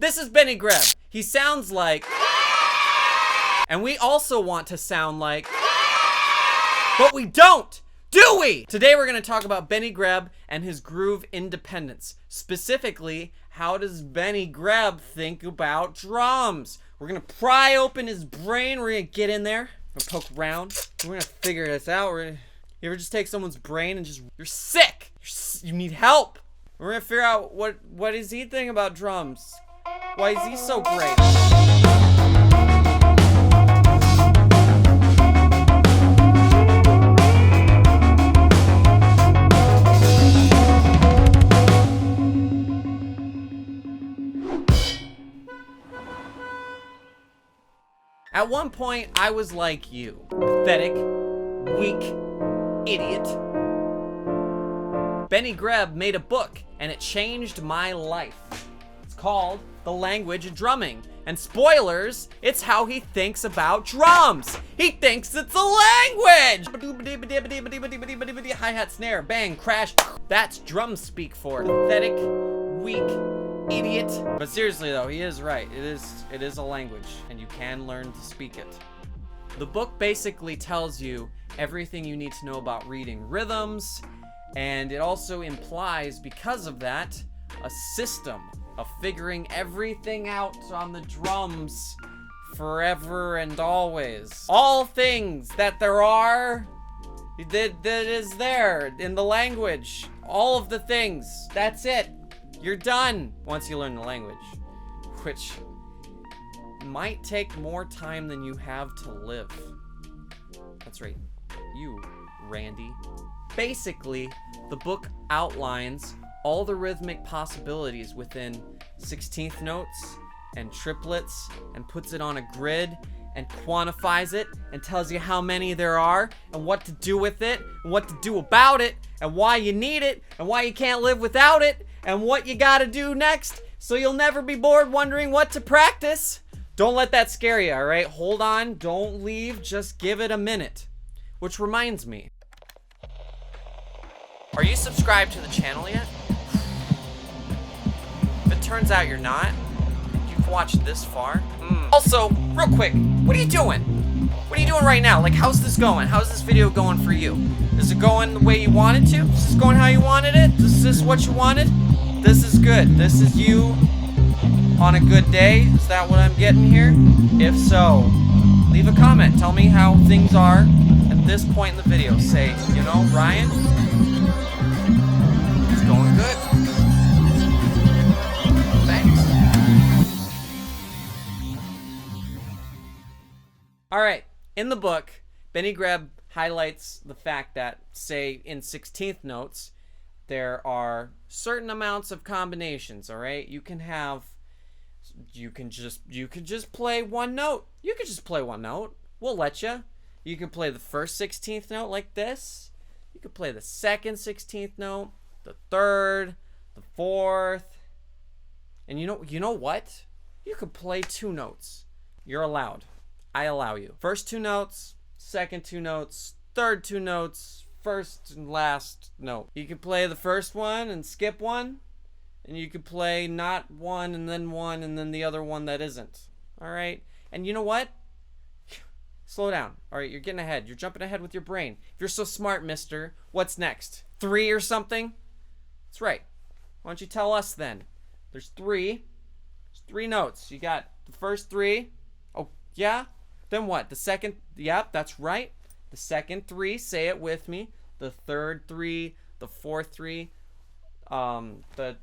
This is Benny Greb. He sounds like, and we also want to sound like, but we don't, do we? Today we're going to talk about Benny Greb and his groove independence. Specifically, how does Benny Greb think about drums? We're going to pry open his brain. We're going to get in there. We're going to poke around. We're going to figure this out. You ever just take someone's brain and just, you're sick. You need help. We're going to figure out what does he think about drums? Why is he so great? At one point, I was like you. Pathetic, weak, idiot. Benny Greb made a book, and it changed my life. It's called The Language of Drumming. And spoilers, it's how he thinks about drums. He thinks it's a language! Hi-hat, snare, bang, crash. That's drum speak for pathetic, weak, idiot. But seriously though, he is right. It is a language, and you can learn to speak it. The book basically tells you everything you need to know about reading rhythms, and it also implies, because of that, a system of figuring everything out on the drums forever and always. All things that there are, that is there in the language. All of the things. That's it. You're done once you learn the language, which might take more time than you have to live. That's right, you, Randy. Basically, the book outlines all the rhythmic possibilities within 16th notes and triplets and puts it on a grid and quantifies it and tells you how many there are and what to do with it and what to do about it and why you need it and why you can't live without it and what you gotta do next so you'll never be bored wondering what to practice. Don't let that scare you, all right? Hold on, don't leave, just give it a minute. Which reminds me, are you subscribed to the channel yet? If it turns out you're not, you've watched this far. Also, real quick, what are you doing? What are you doing right now? Like, how's this going? How's this video going for you? Is it going the way you wanted to? Is this going how you wanted it? Is this what you wanted? This is good. This is you on a good day. Is that what I'm getting here? If so, leave a comment. Tell me how things are at this point in the video. Say, you know, Ryan, it's going good. Thanks. Alright, in the book, Benny Greb highlights the fact that, say, in 16th notes, there are certain amounts of combinations, alright? You can just play one note. You can just play one note. We'll let you. You can play the first 16th note like this. You can play the second 16th note, the third, the fourth. And you know what? You could play two notes. You're allowed. I allow you. First two notes, second two notes, third two notes, first and last note. You can play the first one and skip one. And you could play not one and then the other one that isn't. Alright? And you know what? Slow down. Alright, you're getting ahead. You're jumping ahead with your brain. If you're so smart, mister, what's next? 3 or something? That's right. Why don't you tell us then? There's 3. There's 3 notes. You got the first 3. Oh, yeah? Then what? The second, yep, that's right. The second 3, say it with me. The third 3, the fourth 3, the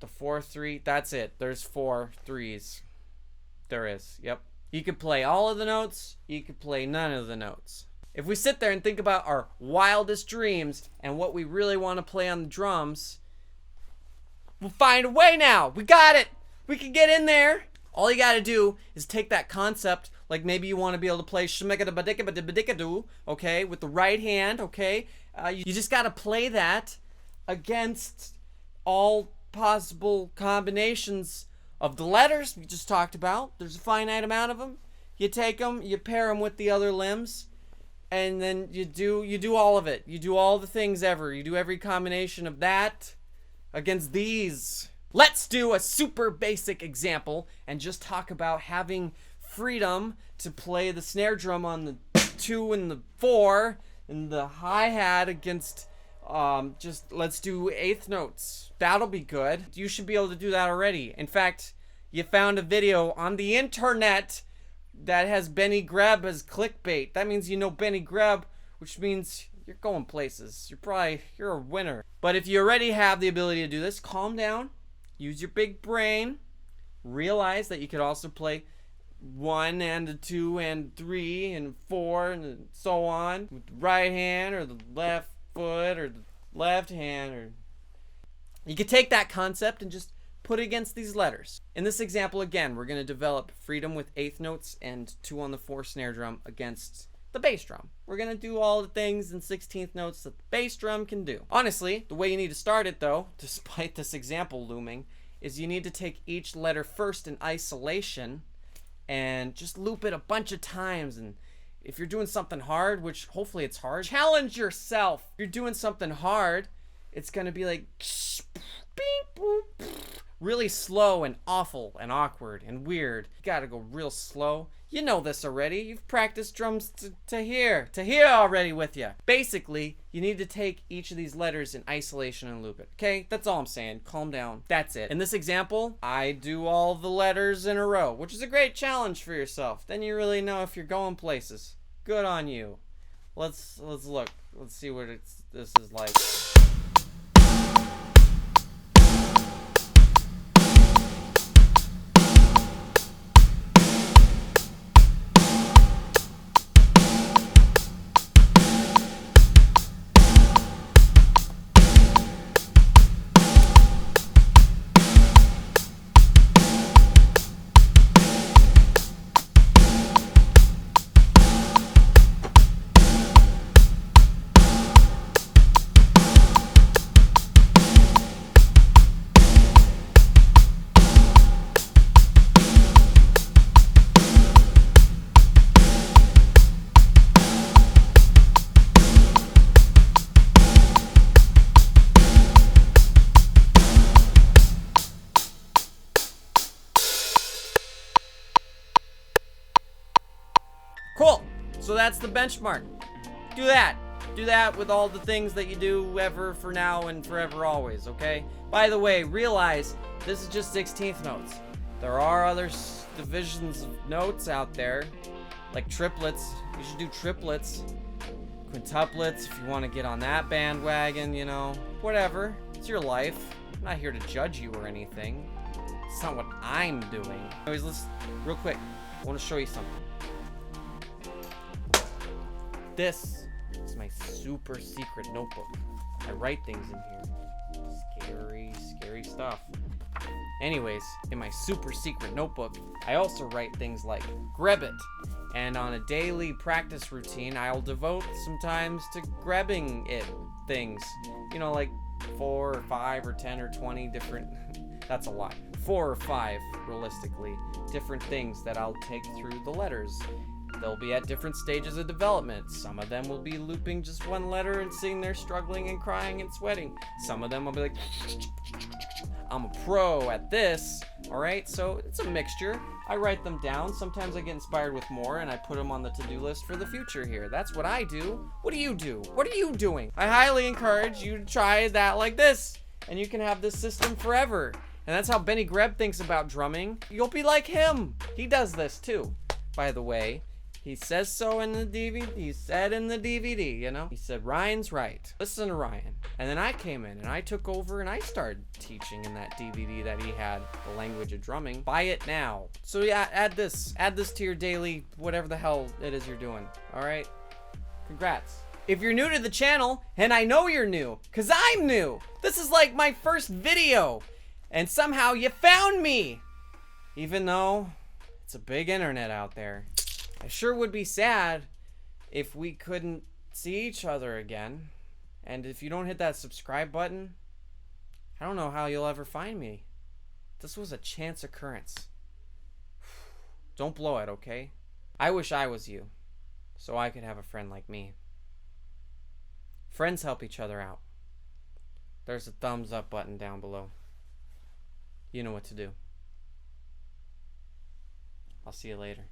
fourth 3, that's it. There's 4 3s. There is, yep. You could play all of the notes, you could play none of the notes. If we sit there and think about our wildest dreams and what we really want to play on the drums, we'll find a way now. We got it. We can get in there. All you gotta do is take that concept, like maybe you want to be able to play shmekadabadikabadikabadikadu, okay, with the right hand, okay? You just gotta play that against all possible combinations of the letters we just talked about. There's a finite amount of them. You take them, you pair them with the other limbs, and then you do all of it. You do all the things ever. You do every combination of that against these. Let's do a super basic example and just talk about having freedom to play the snare drum on the 2 and the 4 and the hi-hat against just let's do eighth notes. That'll be good. You should be able to do that already. In fact, you found a video on the internet that has Benny Greb as clickbait. That means you know Benny Greb, which means you're going places. You're a winner. But if you already have the ability to do this, calm down. Use your big brain. Realize that you could also play 1 and a 2 and 3 and 4 and so on with the right hand or the left foot or the left hand, or you could take that concept and just put it against these letters. In this example, again, we're going to develop freedom with eighth notes and 2 on the 4 snare drum against the bass drum. We're going to do all the things in 16th notes that the bass drum can do. Honestly, the way you need to start it though, despite this example looming, is you need to take each letter first in isolation and just loop it a bunch of times. And if you're doing something hard, which hopefully it's hard, challenge yourself. If you're doing something hard, it's going to be like really slow and awful and awkward and weird. You got to go real slow. You know this already. You've practiced drums to here already with you. Basically, you need to take each of these letters in isolation and loop it. Okay, that's all I'm saying. Calm down. That's it. In this example, I do all the letters in a row, which is a great challenge for yourself. Then you really know if you're going places. Good on you. Let's look. Let's see what this is like. Cool. So that's the benchmark. Do that. Do that with all the things that you do ever, for now, and forever always, okay? By the way, realize this is just 16th notes. There are other divisions of notes out there, like triplets. You should do triplets, quintuplets if you want to get on that bandwagon, you know. Whatever. It's your life. I'm not here to judge you or anything. It's not what I'm doing. Anyways, let's, real quick, I want to show you something. This is my super secret notebook. I write things in here. Scary stuff. Anyways, in my super secret notebook, I also write things like Greb it. And on a daily practice routine, I'll devote some times to grabbing it things. You know, like 4 or 5 or 10 or 20 different, that's a lot. 4 or 5, realistically, different things that I'll take through the letters. They'll be at different stages of development. Some of them will be looping just one letter and sitting there struggling and crying and sweating. Some of them will be like, I'm a pro at this, all right? So it's a mixture. I write them down. Sometimes I get inspired with more and I put them on the to-do list for the future here. That's what I do. What do you do? What are you doing? I highly encourage you to try that like this, and you can have this system forever. And that's how Benny Greb thinks about drumming. You'll be like him. He does this too, by the way. He says so in the DVD. He said in the DVD, you know? He said, Ryan's right. Listen to Ryan. And then I came in and I took over and I started teaching in that DVD that he had, The Language of Drumming. Buy it now. So yeah, add this to your daily, whatever the hell it is you're doing. All right? Congrats. If you're new to the channel, and I know you're new, because I'm new. This is like my first video. And somehow you found me. Even though it's a big internet out there. I sure would be sad if we couldn't see each other again. And if you don't hit that subscribe button, I don't know how you'll ever find me. This was a chance occurrence. Don't blow it, okay? I wish I was you, so I could have a friend like me. Friends help each other out. There's a thumbs up button down below. You know what to do. I'll see you later.